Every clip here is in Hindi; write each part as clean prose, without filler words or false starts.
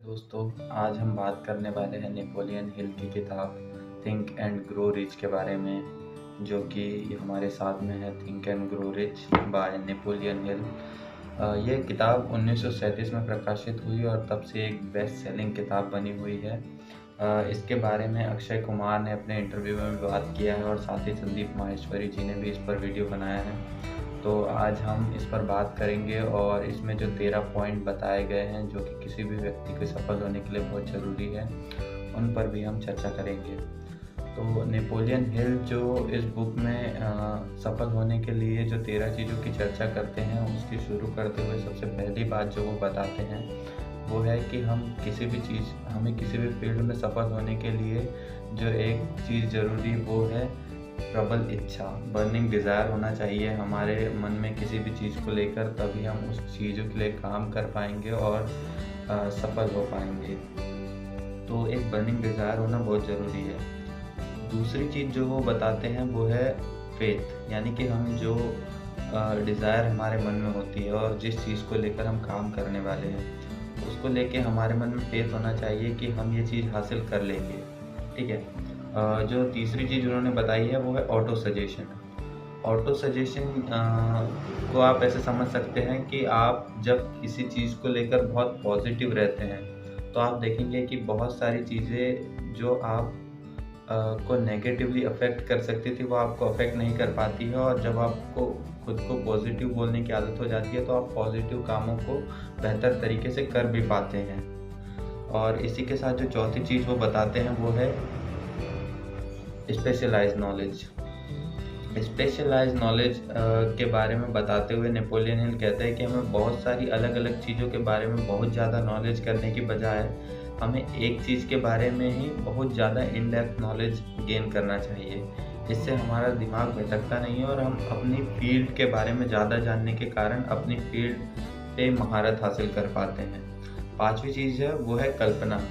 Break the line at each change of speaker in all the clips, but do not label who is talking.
दोस्तों, आज हम बात करने वाले हैं नेपोलियन हिल की किताब थिंक एंड ग्रो रिच के बारे में, जो कि हमारे साथ में है think and grow rich by Napoleon Hill. ये किताब 1937 में प्रकाशित हुई और तब से एक बेस्ट सेलिंग किताब बनी हुई है। इसके बारे में अक्षय कुमार ने अपने इंटरव्यू में भी बात किया है और साथ ही संदीप माहेश्वरी जी ने भी इस पर वीडियो बनाया है। तो आज हम इस पर बात करेंगे और इसमें जो 13 पॉइंट बताए गए हैं जो कि किसी भी व्यक्ति को सफल होने के लिए बहुत ज़रूरी है, उन पर भी हम चर्चा करेंगे। तो नेपोलियन हिल जो इस बुक में सफल होने के लिए जो 13 चीज़ों की चर्चा करते हैं, उसकी शुरू करते हुए सबसे पहली बात जो वो बताते हैं वो है कि हमें किसी भी फील्ड में सफल होने के लिए जो एक चीज़ ज़रूरी वो है प्रबल इच्छा, बर्निंग डिज़ायर होना चाहिए हमारे मन में किसी भी चीज़ को लेकर, तभी हम उस चीज़ों के लिए काम कर पाएंगे और सफल हो पाएंगे। तो एक बर्निंग डिज़ायर होना बहुत ज़रूरी है। दूसरी चीज़ जो वो बताते हैं वो है फेथ, यानी कि हम जो डिज़ायर हमारे मन में होती है और जिस चीज़ को लेकर हम काम करने वाले हैं, उसको लेके हमारे मन में फेथ होना चाहिए कि हम ये चीज़ हासिल कर लेंगे। ठीक है। जो तीसरी चीज़ उन्होंने बताई है वो है ऑटो सजेशन। ऑटो सजेशन को आप ऐसे समझ सकते हैं कि आप जब किसी चीज़ को लेकर बहुत पॉजिटिव रहते हैं, तो आप देखेंगे कि बहुत सारी चीज़ें जो आप को नेगेटिवली अफ़ेक्ट कर सकती थी, वो आपको अफ़ेक्ट नहीं कर पाती है। और जब आपको खुद को पॉजिटिव बोलने की आदत हो जाती है, तो आप पॉजिटिव कामों को बेहतर तरीके से कर भी पाते हैं। और इसी के साथ जो चौथी चीज़ वो बताते हैं वो है स्पेशलाइज्ड नॉलेज। स्पेशलाइज्ड नॉलेज के बारे में बताते हुए नेपोलियन हिल कहते हैं कि हमें बहुत सारी अलग-अलग चीज़ों के बारे में बहुत ज़्यादा नॉलेज करने की बजाय हमें एक चीज़ के बारे में ही बहुत ज़्यादा इन डेप्थ नॉलेज गेन करना चाहिए। इससे हमारा दिमाग भटकता नहीं है और हम अपनी फ़ील्ड के बारे में ज़्यादा जानने के कारण अपनी फ़ील्ड पे महारत हासिल कर पाते हैं। पाँचवीं चीज़ है वो है कल्पना।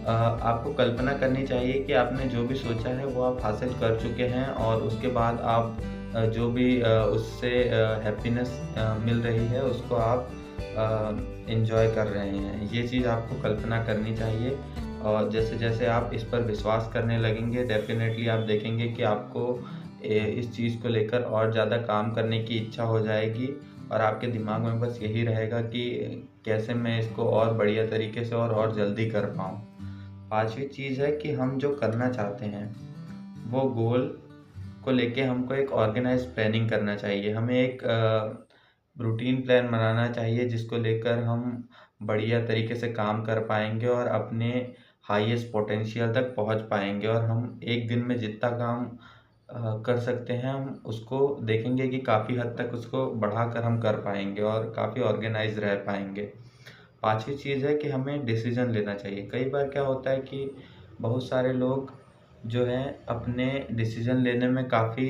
आपको कल्पना करनी चाहिए कि आपने जो भी सोचा है वो आप हासिल कर चुके हैं और उसके बाद आप जो भी उससे हैप्पीनेस मिल रही है उसको आप एन्जॉय कर रहे हैं। ये चीज़ आपको कल्पना करनी चाहिए और जैसे-जैसे आप इस पर विश्वास करने लगेंगे, डेफ़िनेटली आप देखेंगे कि आपको इस चीज़ को लेकर और ज़्यादा काम करने की इच्छा हो जाएगी और आपके दिमाग में बस यही रहेगा कि कैसे मैं इसको और बढ़िया तरीके से और जल्दी कर पाऊँ। पाँचवीं चीज़ है कि हम जो करना चाहते हैं, वो गोल को लेके हमको एक ऑर्गेनाइज़्ड प्लानिंग करना चाहिए। हमें एक रूटीन प्लान बनाना चाहिए जिसको लेकर हम बढ़िया तरीके से काम कर पाएँगे और अपने हाईएस्ट पोटेंशियल तक पहुँच पाएँगे और हम एक दिन में जितना काम कर सकते हैं, हम उसको देखेंगे कि काफ़ी हद तक उसको बढ़ाकर हम कर पाएँगे और काफ़ी ऑर्गेनाइज़ रह पाएँगे। पाँचवीं चीज़ है कि हमें डिसीज़न लेना चाहिए। कई बार क्या होता है कि बहुत सारे लोग जो हैं अपने डिसीज़न लेने में काफ़ी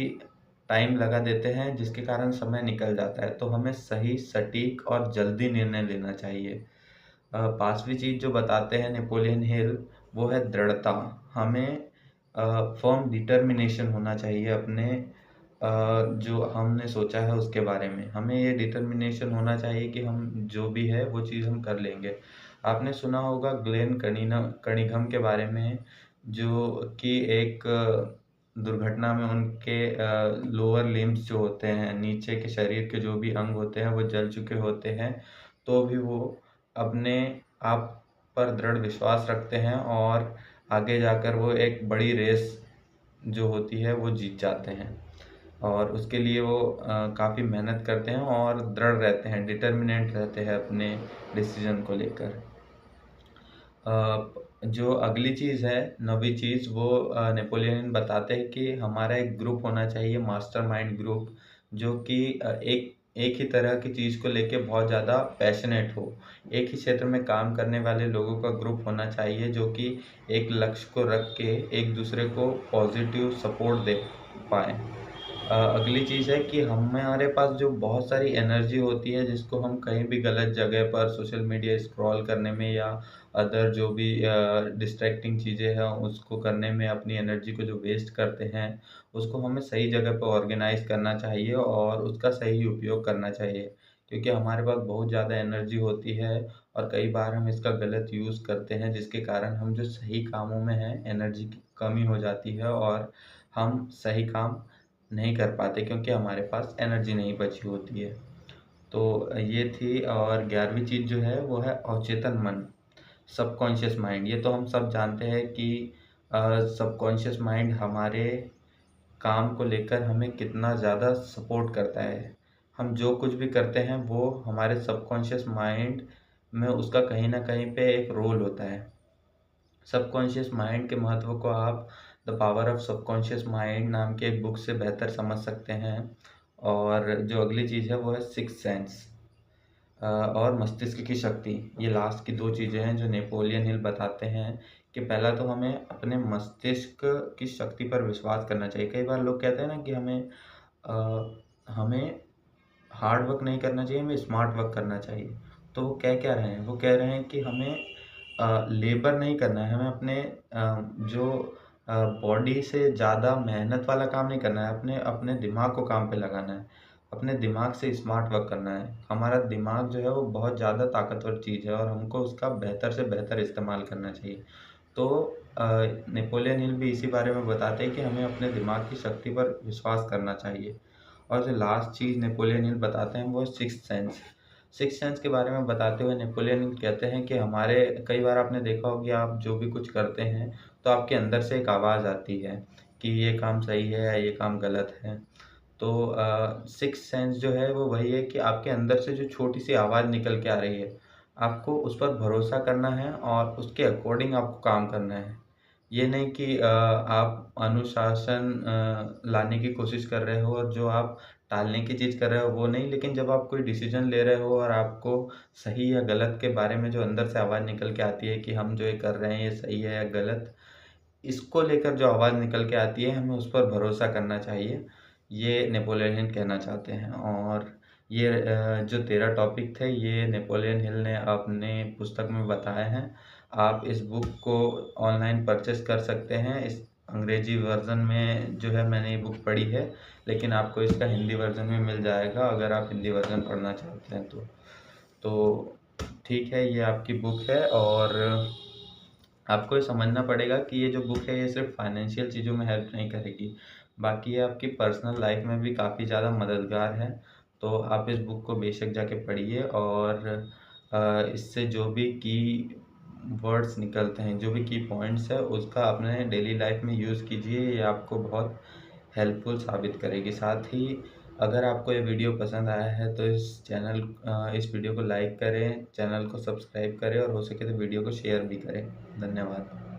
टाइम लगा देते हैं जिसके कारण समय निकल जाता है। तो हमें सही, सटीक और जल्दी निर्णय लेना चाहिए। 5वीं चीज़ जो बताते हैं नेपोलियन हिल वो है दृढ़ता। हमें फ़र्म डिटर्मिनेशन होना चाहिए अपने जो हमने सोचा है उसके बारे में। हमें ये डिटर्मिनेशन होना चाहिए कि हम जो भी है वो चीज़ हम कर लेंगे। आपने सुना होगा ग्लेन कनिंघम के बारे में, जो कि एक दुर्घटना में उनके लोअर लिम्ब्स जो होते हैं, नीचे के शरीर के जो भी अंग होते हैं वो जल चुके होते हैं, तो भी वो अपने आप पर दृढ़ विश्वास रखते हैं और आगे जाकर वो एक बड़ी रेस जो होती है वो जीत जाते हैं। और उसके लिए वो काफ़ी मेहनत करते हैं और दृढ़ रहते हैं, डिटर्मिनेंट रहते हैं अपने डिसीज़न को लेकर। जो अगली चीज़ है, 9वीं चीज़ वो नेपोलियन बताते हैं कि हमारा एक ग्रुप होना चाहिए, मास्टरमाइंड ग्रुप, जो कि एक ही तरह की चीज़ को लेके बहुत ज़्यादा पैशनेट हो। एक ही क्षेत्र में काम करने वाले लोगों का ग्रुप होना चाहिए जो कि एक लक्ष्य को रख के एक-दूसरे को पॉज़िटिव सपोर्ट दे पाएँ। अगली चीज़ है कि हमारे पास जो बहुत सारी एनर्जी होती है जिसको हम कहीं भी गलत जगह पर सोशल मीडिया स्क्रॉल करने में या अदर जो भी डिस्ट्रैक्टिंग चीज़ें हैं उसको करने में अपनी एनर्जी को जो वेस्ट करते हैं, उसको हमें सही जगह पे ऑर्गेनाइज़ करना चाहिए और उसका सही उपयोग करना चाहिए। क्योंकि हमारे पास बहुत ज़्यादा एनर्जी होती है और कई बार हम इसका गलत यूज़ करते हैं, जिसके कारण हम जो सही कामों में हैं एनर्जी की कमी हो जाती है और हम सही काम नहीं कर पाते क्योंकि हमारे पास एनर्जी नहीं बची होती है। तो ये थी। और 11वीं चीज़ जो है वो है अवचेतन मन, सबकॉन्शियस माइंड। ये तो हम सब जानते हैं कि सबकॉन्शियस माइंड हमारे काम को लेकर हमें कितना ज़्यादा सपोर्ट करता है। हम जो कुछ भी करते हैं वो हमारे सबकॉन्शियस माइंड में उसका कहीं न कहीं पे एक रोल होता है। सबकॉन्शियस माइंड के महत्व को आप the power of subconscious mind नाम की एक बुक से बेहतर समझ सकते हैं। और जो अगली चीज़ है वो है सिक्स्थ सेंस और मस्तिष्क की शक्ति। ये लास्ट की 2 चीज़ें हैं जो नेपोलियन हिल बताते हैं कि पहला तो हमें अपने मस्तिष्क की शक्ति पर विश्वास करना चाहिए। कई बार लोग कहते हैं ना कि हमें हार्ड वर्क नहीं करना चाहिए, हमें स्मार्ट वर्क करना चाहिए। तो वो कह क्या रहे हैं? वो कह रहे हैं कि हमें लेबर नहीं करना है, हमें अपने जो बॉडी से ज़्यादा मेहनत वाला काम नहीं करना है, अपने अपने दिमाग को काम पे लगाना है, अपने दिमाग से स्मार्ट वर्क करना है। हमारा दिमाग जो है वो बहुत ज़्यादा ताकतवर चीज़ है और हमको उसका बेहतर से बेहतर इस्तेमाल करना चाहिए। तो अ, नेपोलियन हिल भी इसी बारे में बताते हैं कि हमें अपने दिमाग की शक्ति पर विश्वास करना चाहिए। और जो लास्ट चीज़ नेपोलियन हिल बताते हैं वो है सिक्स्थ सेंस। सिक्स्थ सेंस के बारे में बताते हुए नेपोलियन हिल कहते हैं कि हमारे कई बार आपने देखा होगा कि आप जो भी कुछ करते हैं तो आपके अंदर से एक आवाज़ आती है कि ये काम सही है या ये काम गलत है। तो सिक्स्थ सेंस जो है वो वही है कि आपके अंदर से जो छोटी-सी आवाज़ निकल के आ रही है, आपको उस पर भरोसा करना है और उसके अकॉर्डिंग आपको काम करना है। ये नहीं कि आप अनुशासन लाने की कोशिश कर रहे हो और जो आप टालने की चीज़ कर रहे हो वो नहीं, लेकिन जब आप कोई डिसीज़न ले रहे हो और आपको सही या गलत के बारे में जो अंदर से आवाज़ निकल के आती है कि हम जो ये कर रहे हैं ये सही है या गलत, इसको लेकर जो आवाज़ निकल के आती है हमें उस पर भरोसा करना चाहिए। ये नेपोलियन हिल कहना चाहते हैं। और ये जो 13 टॉपिक थे ये नेपोलियन हिल ने अपने पुस्तक में बताए हैं। आप इस बुक को ऑनलाइन परचेज़ कर सकते हैं। इस अंग्रेजी वर्ज़न में जो है मैंने ये बुक पढ़ी है, लेकिन आपको इसका हिंदी वर्ज़न में मिल जाएगा अगर आप हिंदी वर्ज़न पढ़ना चाहते हैं तो। तो ठीक है, ये आपकी बुक है और आपको ये समझना पड़ेगा कि ये जो बुक है ये सिर्फ़ फाइनेंशियल चीज़ों में हेल्प नहीं करेगी, बाकी ये आपकी पर्सनल लाइफ़ में भी काफ़ी ज़्यादा मददगार है। तो आप इस बुक को बेशक जाके पढ़िए और इससे जो भी की वर्ड्स निकलते हैं, जो भी की पॉइंट्स है उसका अपने डेली लाइफ़ में यूज़ कीजिए, ये आपको बहुत हेल्पफुल साबित करेगी। साथ ही अगर आपको ये वीडियो पसंद आया है तो इस वीडियो को लाइक करें, चैनल को सब्सक्राइब करें और हो सके तो वीडियो को शेयर भी करें। धन्यवाद।